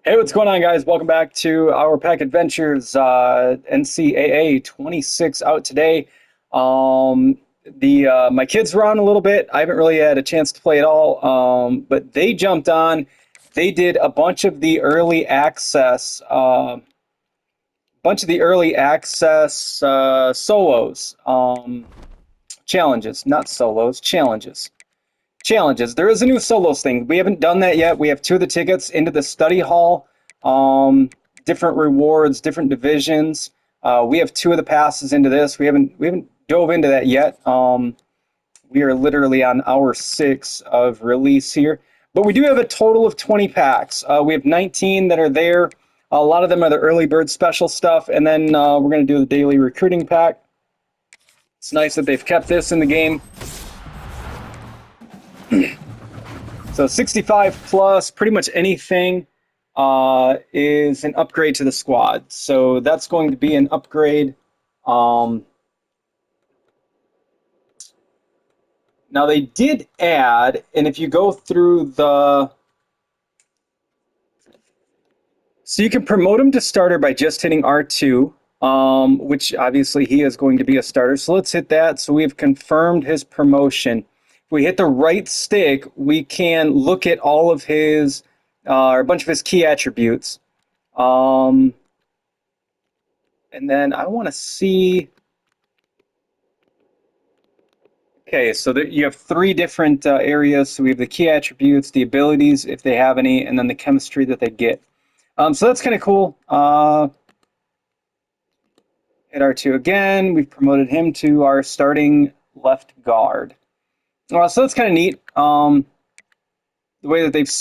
Hey, what's going on, guys? Welcome back to our Pack Adventures. NCAA 26 out today. The my kids were on a little bit. I haven't really had a chance to play at all, but they jumped on. They did a bunch of the early access solos, challenges, not solos, challenges. Challenges. There is a new solos thing. We haven't done that yet. We have two of the tickets into the study hall. Um, Different rewards, different divisions. We have two of the passes into this. We haven't dove into that yet. We are literally on hour 6 of release here, but we do have a total of 20 packs. We have 19 that are there. A lot of them are the early bird special stuff, and then we're going to do the daily recruiting pack. It's nice that they've kept this in the game. So 65 plus, pretty much anything is an upgrade to the squad. So that's going to be an upgrade. Um, Now they did add, and if you go through so you can promote him to starter by just hitting R2, which obviously he is going to be a starter. So let's hit that. So we've confirmed his promotion. If we hit the right stick, we can look at all of his, or a bunch of his key attributes. Um, and then I want to see. Okay, so you have three different areas. So we have the key attributes, the abilities, if they have any, and then the chemistry that they get. So that's kind of cool. Hit R2 again. We've promoted him to our starting left guard. So that's kind of neat. The way that they've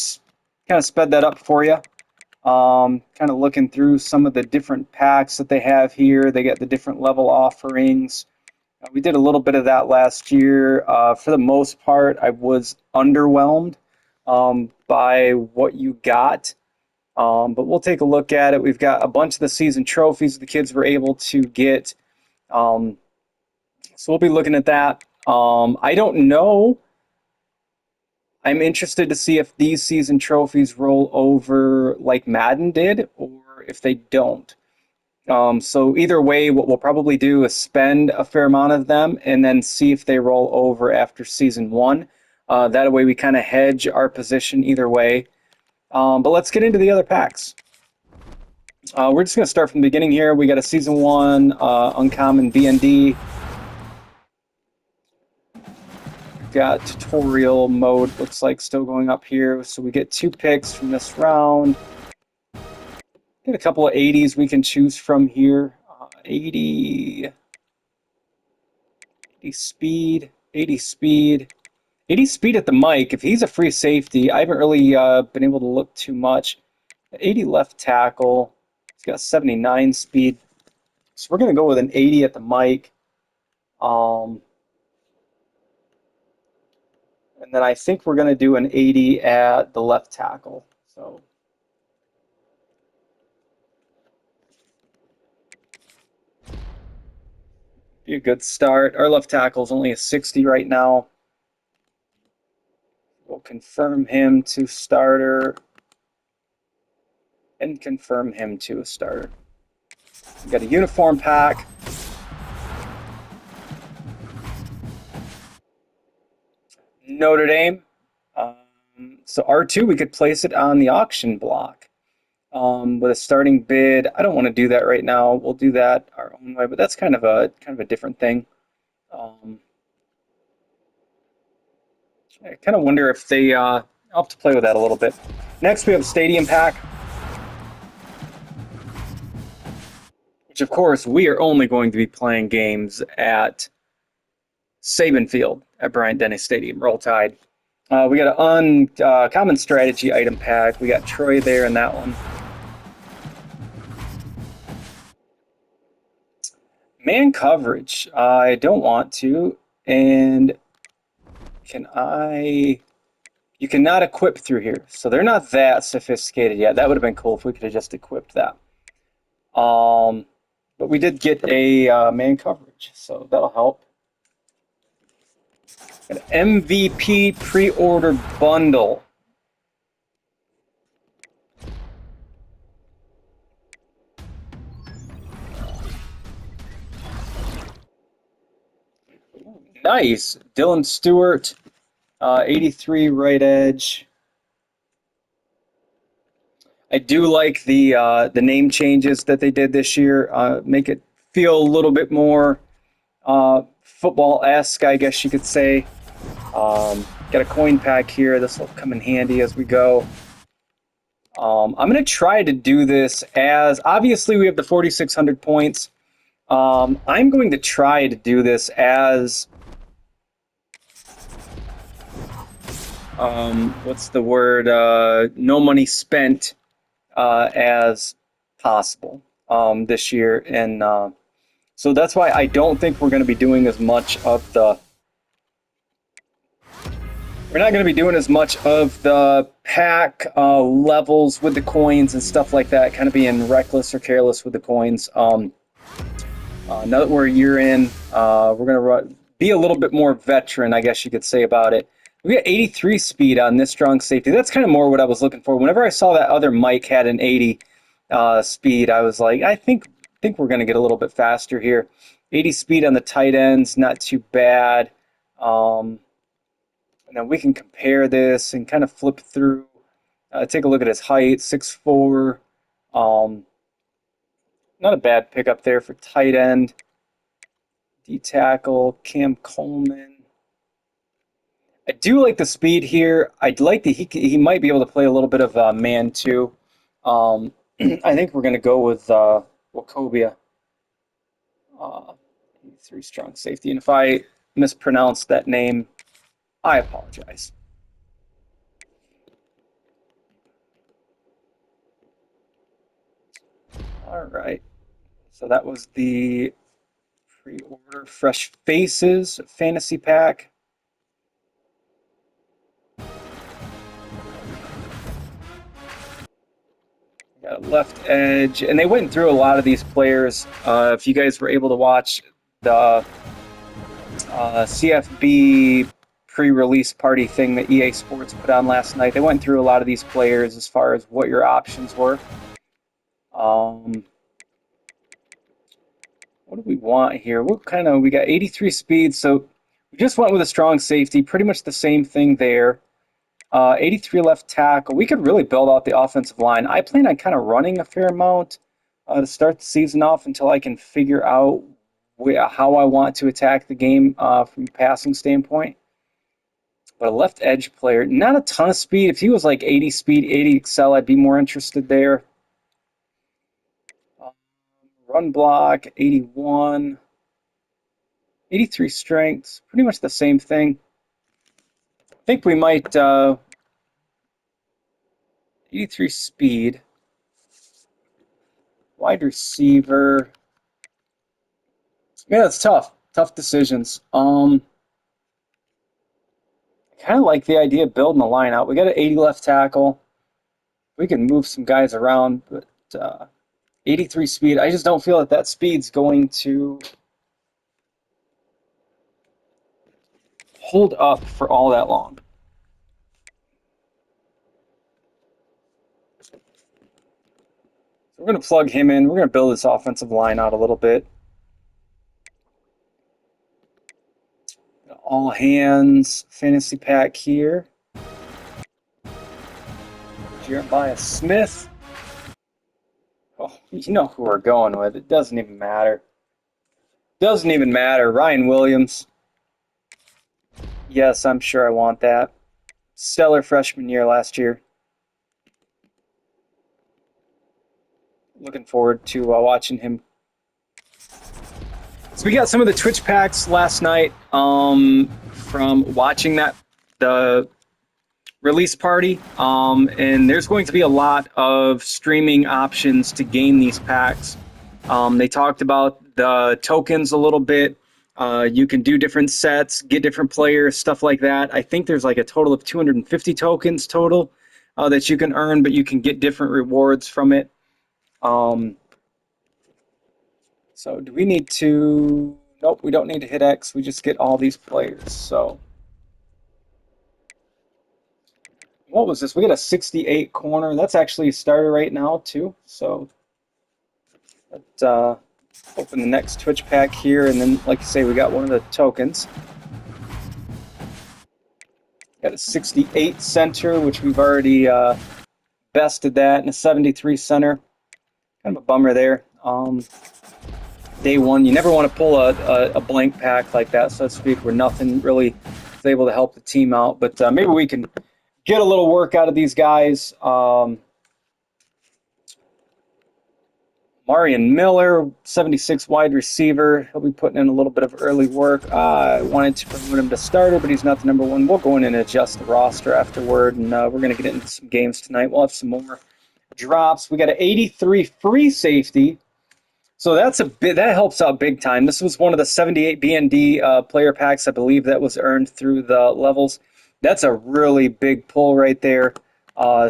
kind of sped that up for you. Kind of looking through some of the different packs that they have here. They get the different level offerings. We did a little bit of that last year. For the most part, I was underwhelmed by what you got. But we'll take a look at it. We've got a bunch of the season trophies the kids were able to get. So we'll be looking at that. I don't know. I'm interested to see if these season trophies roll over like Madden did or if they don't. So either way, what we'll probably do is spend a fair amount of them and then see if they roll over after season 1. That way we kind of hedge our position either way. But let's get into the other packs. We're just going to start from the beginning here. We got a season 1 uncommon BND. We've got tutorial mode, looks like still going up here. So we get 2 picks from this round. Get a couple of 80s we can choose from here. 80 speed, 80 speed. 80 speed at the mic. If he's a free safety, I haven't really been able to look too much. 80 left tackle. He's got 79 speed. So we're going to go with an 80 at the mic. And then I think we're going to do an 80 at the left tackle. So be a good start. Our left tackle is only a 60 right now. We'll confirm him to starter and confirm him to a starter. We got a uniform pack. Notre Dame. So R2, we could place it on the auction block with a starting bid. I don't want to do that right now. We'll do that our own way, but that's kind of a different thing. I kind of wonder if they. I'll have to play with that a little bit. Next, we have Stadium Pack, which of course we are only going to be playing games at Saban Field at Bryant-Denny Stadium. Roll Tide. We got an uncommon strategy item pack. We got Troy there in that one. Man coverage. I don't want to. And can I? You cannot equip through here. So they're not that sophisticated yet. That would have been cool if we could have just equipped that. But we did get a man coverage, so that'll help. An MVP pre-order bundle. Nice. Dylan Stewart, 83 right edge. I do like the name changes that they did this year. Make it feel a little bit more football-esque, I guess you could say. Got a coin pack here. This will come in handy as we go. I'm going to try to do this as, obviously we have the 4,600 points. I'm going to try to do this as, what's the word, no money spent as possible this year. And so that's why I don't think we're going to be doing as much of the We're not going to be doing as much of the pack levels with the coins and stuff like that, kind of being reckless or careless with the coins. Now that we're a year in, we're going to be a little bit more veteran, I guess you could say, about it. We got 83 speed on this strong safety. That's kind of more what I was looking for. Whenever I saw that other Mike had an 80 speed, I was like, I think we're going to get a little bit faster here. 80 speed on the tight ends, not too bad. Now we can compare this and kind of flip through. Take a look at his height, 6'4". Not a bad pickup there for tight end. D tackle, Cam Coleman. I do like the speed here. I'd like that he might be able to play a little bit of man too. I think we're going to go with Wacobia. 3 strong safety. And if I mispronounce that name, I apologize. All right. So that was the pre-order Fresh Faces fantasy pack. Got a left edge, and they went through a lot of these players. If you guys were able to watch the CFB pre-release party thing that EA Sports put on last night, they went through a lot of these players as far as what your options were. What do we want here? We got 83 speed, so we just went with a strong safety, pretty much the same thing there. 83 left tackle. We could really build out the offensive line. I plan on kind of running a fair amount to start the season off until I can figure out how I want to attack the game from a passing standpoint. But a left edge player, not a ton of speed. If he was like 80 speed, 80 excel, I'd be more interested there. Run block, 81. 83 strengths, pretty much the same thing. I think we might 83 speed. Wide receiver. Yeah, it's tough. Tough decisions. I kind of like the idea of building the line out. We got an 80 left tackle. We can move some guys around, but 83 speed. I just don't feel that speed's going to hold up for all that long. So we're going to plug him in. We're going to build this offensive line out a little bit. All hands fantasy pack here. Jeremiah Smith. Oh, you know who we're going with. It doesn't even matter. Doesn't even matter. Ryan Williams. Yes, I'm sure I want that. Stellar freshman year last year. Looking forward to watching him. So we got some of the Twitch packs last night from watching the release party, and there's going to be a lot of streaming options to gain these packs. They talked about the tokens a little bit. You can do different sets, get different players, stuff like that. I think there's like a total of 250 tokens total that you can earn, but you can get different rewards from it. So do we need to... Nope, we don't need to hit X. We just get all these players. So what was this? We got a 68 corner. That's actually a starter right now too. So let's open the next Twitch pack here, and then, like I say, we got one of the tokens. Got a 68 center, which we've already bested that, and a 73 center. Kind of a bummer there. Day one, you never want to pull a blank pack like that, so to speak, where nothing really is able to help the team out. But maybe we can get a little work out of these guys. Marion Miller, 76 wide receiver. He'll be putting in a little bit of early work. I wanted to promote him to starter, but he's not the number one. We'll go in and adjust the roster afterward, and we're going to get into some games tonight. We'll have some more drops. We got an 83 free safety. So that's a bit that helps out big time. This was one of the 78 BND player packs, I believe, that was earned through the levels. That's a really big pull right there.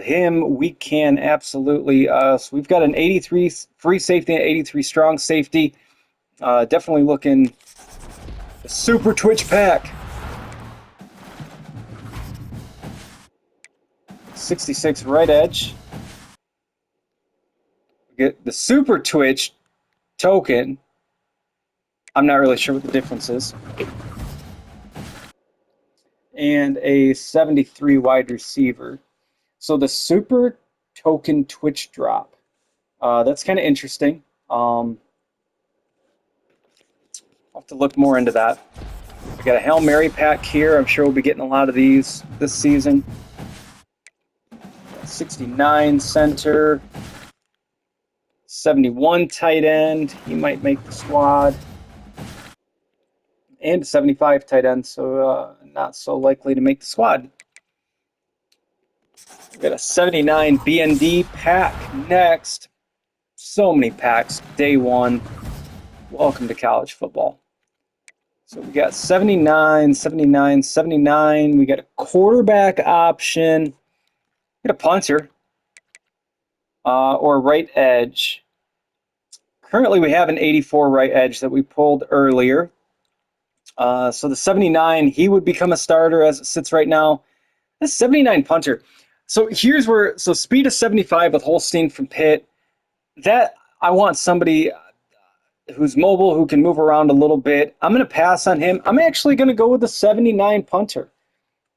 Him, we can absolutely. So we've got an 83 free safety and 83 strong safety. Definitely looking a super twitch pack. 66 right edge. We get the super twitch token. I'm not really sure what the difference is. And a 73 wide receiver. So the super token twitch drop. That's kind of interesting. I'll have to look more into that. We got a Hail Mary pack here. I'm sure we'll be getting a lot of these this season. 69 center. 71 tight end. He might make the squad. And 75 tight end, so not so likely to make the squad. We got a 79 BND pack next. So many packs day one. Welcome to college football. So we got 79, 79, 79. We got a quarterback option. We got a punter or right edge. Currently, we have an 84 right edge that we pulled earlier. So the 79, he would become a starter as it sits right now. The 79 punter. So here's where, so speed of 75 with Holstein from Pitt. That I want somebody who's mobile, who can move around a little bit. I'm going to pass on him. I'm actually going to go with the 79 punter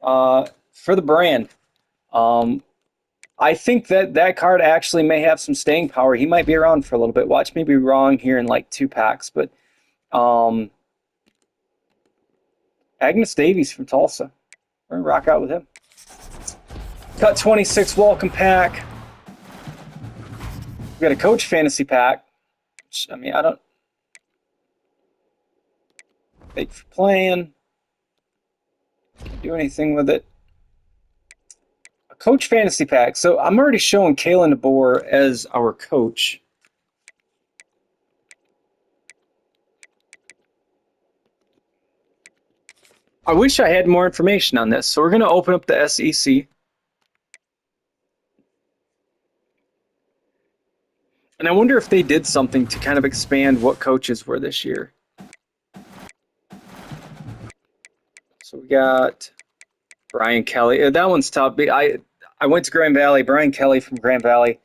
for the brand. I think that card actually may have some staying power. He might be around for a little bit. Watch me be wrong here in like 2 packs, but Agnes Davies from Tulsa. We're going to rock out with him. Cut 26 welcome pack. We got a coach fantasy pack. Which, I mean, I don't think for playing. Can't do anything with it. A coach fantasy pack. So I'm already showing Kalen DeBoer as our coach. I wish I had more information on this. So we're going to open up the SEC. And I wonder if they did something to kind of expand what coaches were this year. So we got Brian Kelly. That one's tough. I went to Grand Valley. Brian Kelly from Grand Valley.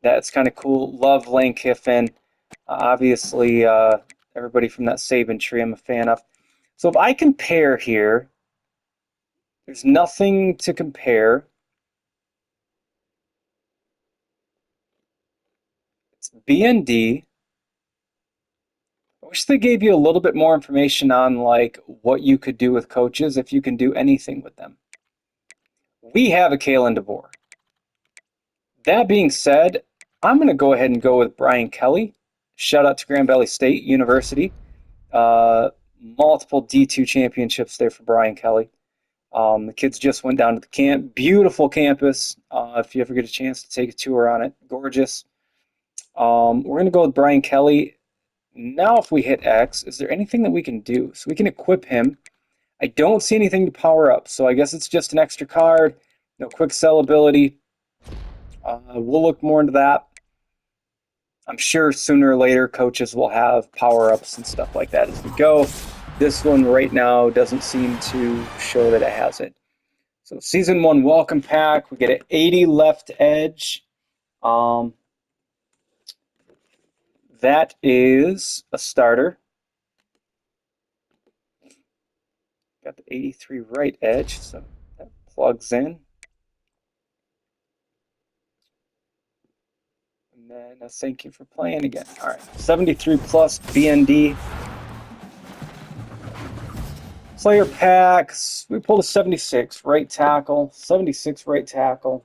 That's kind of cool. Love Lane Kiffin. Obviously, everybody from that Saban tree I'm a fan of. So if I compare here, there's nothing to compare. It's BND. I wish they gave you a little bit more information on like what you could do with coaches if you can do anything with them. We have a Kalen DeBoer. That being said, I'm going to go ahead and go with Brian Kelly. Shout out to Grand Valley State University. Multiple D2 championships there for Brian Kelly. The kids just went down to the camp. Beautiful campus. If you ever get a chance to take a tour on it, gorgeous. We're going to go with Brian Kelly. Now, if we hit X, is there anything that we can do? So we can equip him. I don't see anything to power up, so I guess it's just an extra card. No quick sell ability. We'll look more into that. I'm sure sooner or later coaches will have power-ups and stuff like that as we go. This one right now doesn't seem to show that it has it. So season 1 welcome pack. We get an 80 left edge. That is a starter. got the 83 right edge, so that plugs in. And then thank you for playing again. All right, 73 plus BND. Player packs. We pulled a 76 right tackle. 76 right tackle.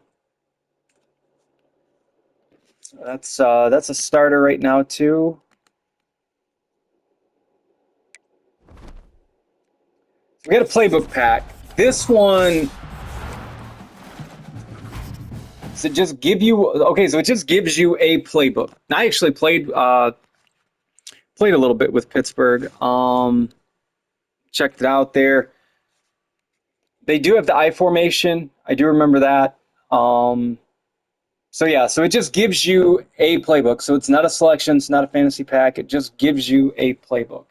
That's a starter right now too. We got a playbook pack. This one, does it just give you, okay, so it just gives you a playbook. I actually played a little bit with Pittsburgh. Checked it out there. They do have the I formation. I do remember that. So yeah, so it just gives you a playbook. So it's not a selection, it's not a fantasy pack. It just gives you a playbook.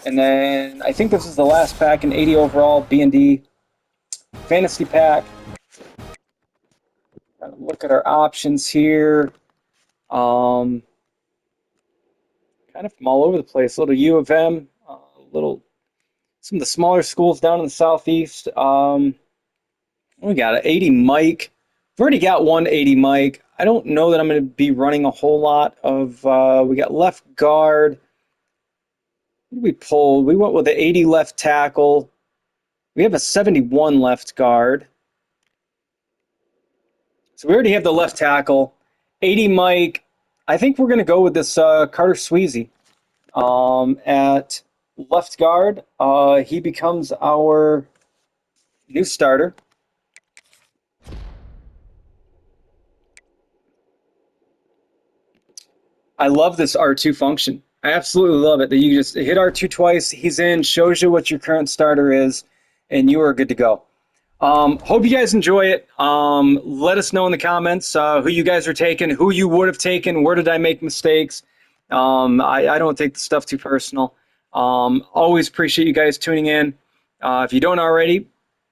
And then I think this is the last pack, an 80 overall B&D fantasy pack. Look at our options here. Kind of from all over the place. A little U of M, some of the smaller schools down in the southeast. We got an 80 Mike. We've already got one 80 Mike. I don't know that I'm going to be running a whole lot of. We got left guard. What did we pull? We went with the 80 left tackle. We have a 71 left guard. So we already have the left tackle. 80 Mike. I think we're going to go with this Carter Sweezy at left guard. He becomes our new starter. I love this R2 function. I absolutely love it that you just hit R2 twice, he's in, shows you what your current starter is, and you are good to go. Hope you guys enjoy it. Let us know in the comments who you guys are taking, who you would have taken, where did I make mistakes. I don't take the stuff too personal. Always appreciate you guys tuning in. If you don't already,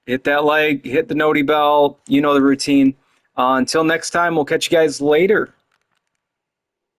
hit that like, hit the noti bell. You know the routine. Until next time, we'll catch you guys later.